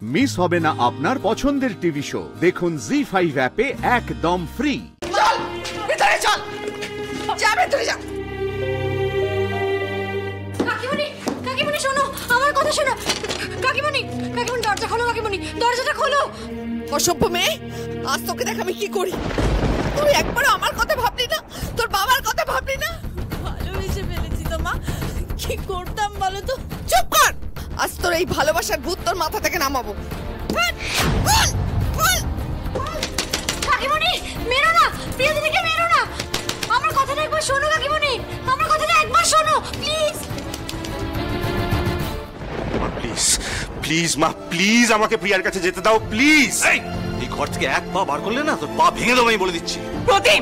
Miss হবে না আপনার পছন্দের টিভি শো। দেখুন জি5 অ্যাপে একদম ফ্রি। চল ভিতরে চল, যা ভিতরে যা। কাকিমণি, কাকিমণি শোনো, আমার কথা শোনো। কাকিমণি, কাকিমণি দরজা খোলো, কাকিমণি দরজাটা খোলো। অসভ্য মেয়ে, আজ তোকে দেখ আমি কি করি। তুই একবার আমার কথা ভাবলি না, তোর বাবার কথা ভাবলি না। ভালোবেসে ফেলেছি তো মা, কি করতাম বলো তো। চুপ কর, আজ তোর এই ভালোবাসার ভূত তোর মাথা থেকে নামাবো। কাকিমণি মেরো না, প্রিয়া দিদিকে মেরো না। আমার কথাটা একবার শোনো কাকিমণি, আমার কথাটা একবার শোনো প্লিজ। প্লিজ প্লিজ মা, প্লিজ আমাকে প্রিয়ার কাছে যেতে দাও প্লিজ। এই ঘর থেকে এক পা বার করলে না তোর পা ভেঙে দেবো আমি বলে দিচ্ছি। প্রতিম,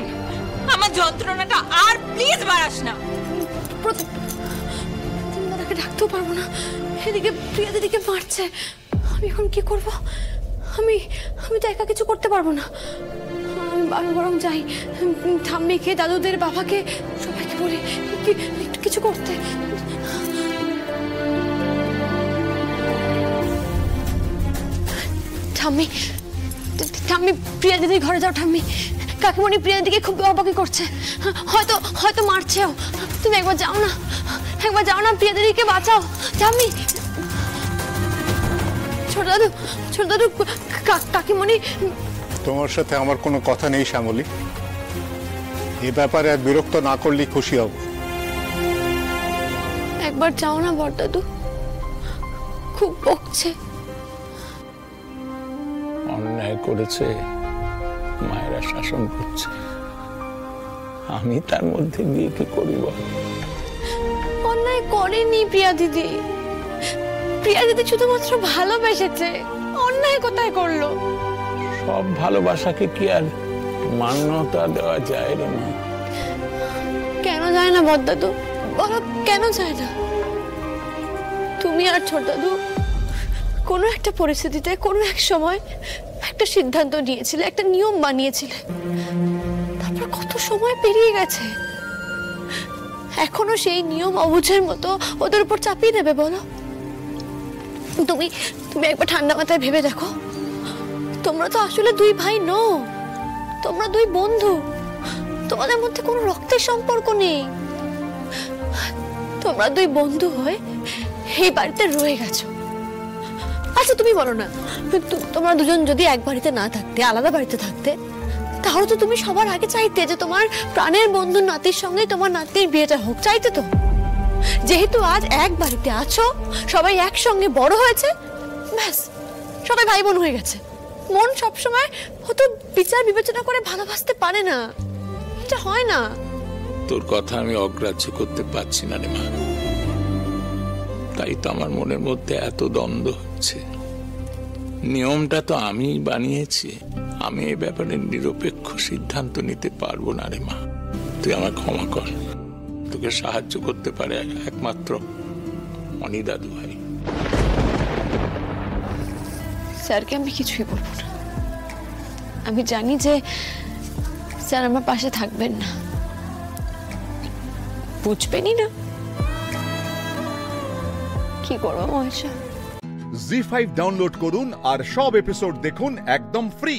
আমার যন্ত্রণাটা আর প্লিজ বাড়াস না। প্রতিম দাদাকে ডাকতেও পারবো না, এদিকে প্রিয়া দিদিকে মারছে। আমি এখন কি করব? আমি তো একা কিছু করতে পারবো না। আমি বরং যাই, ঠাম্মিকে, দাদুদের, বাবাকে সবাইকে বলি একটু কিছু করতে। ঠাম্মি, ঠাম্মি প্রিয়া দিদির ঘরে যাও। ঠাম্মি, কাকিমণি প্রিয়া দিদিকে খুব বকাবকি করছে, হয়তো মারছেও। তুমি একবার যাও না, একবার যাও না, প্রিয়া দিদিকে বাঁচাও। ঠাম্মি, ছোট দাদু, কাকিমণি। তোমার সাথে আমার কোনো কথা নেই শ্যামলী, এ ব্যাপারে আর বিরক্ত না করলেই খুশি হব। একবার যাও না বড়দাদু, খুব বকছে। অন্যায় করেছে, মায়েরা শাসন করছে, আমি তার মধ্যে গিয়ে কি করি বল? অন্যায় করেনি প্রিয়া দিদি, প্রিয়া দিদি শুধুমাত্র ভালোবেসেছে, অন্যায় কোথায় করলো? সব ভালোবাসাকে কি আর মান্যতা দেওয়া যায় রে মা? কেন যায় না বড়দাদু, বলো কেন যায় না? তুমি আর ছোট দাদু কোনো একটা পরিস্থিতিতে, কোনো এক সময় একটা সিদ্ধান্ত নিয়েছিলে, একটা নিয়ম বানিয়েছিলে। তারপর কত সময় পেরিয়ে গেছে, এখনো সেই নিয়ম অবুঝের মতো ওদের উপর চাপিয়ে দেবে বলো? তুমি একবার ঠান্ডা মাথায় ভেবে দেখো, তোমরা তো আসলে দুই ভাই নও, তোমরা দুই বন্ধু। তোমাদের মধ্যে কোনো রক্তের সম্পর্ক নেই। তোমরা দুই বন্ধু হয়ে এই বাড়িতে রয়ে গেছো। আচ্ছা তুমি বলো না, তোমরা দুজন যদি এক বাড়িতে না থাকতে, আলাদা বাড়িতে থাকতে, তাহলে তো তুমি সবার আগে চাইতে যে তোমার প্রাণের বন্ধু নাতির সঙ্গে তোমার নাতির বিয়েটা হোক, চাইতে তো। যেহেতু আজ এক বাড়িতে আছো, সবাই একসঙ্গে বড় হয়েছে, ব্যাস সবাই ভাই বোন হয়ে গেছে। মন সবসময় হয়তো বিচার বিবেচনা করে ভালোবাসতে পারে না, এটা হয় না। তোর কথা আমি অগ্রাহ্য করতে পারছি না রে মা, তাই তো আমার মনের মধ্যে এত দ্বন্দ্ব হচ্ছে। নিয়মটা তো আমি বানিয়েছি, আমি এই ব্যাপারে নিরপেক্ষ সিদ্ধান্ত নিতে পারবো না রে মা। তুই আমার ক্ষমা কর, তোকে সাহায্য করতে পারে একমাত্র অনি দাদু ভাই। স্যারকে আমি কিছুই বলবো না। আমি জানি যে স্যার আমার পাশে থাকবেন না, বুঝবেনই না। কি করবো মহেশা? জি5 ডাউনলোড করুন আর সব এপিসোড দেখুন একদম ফ্রি।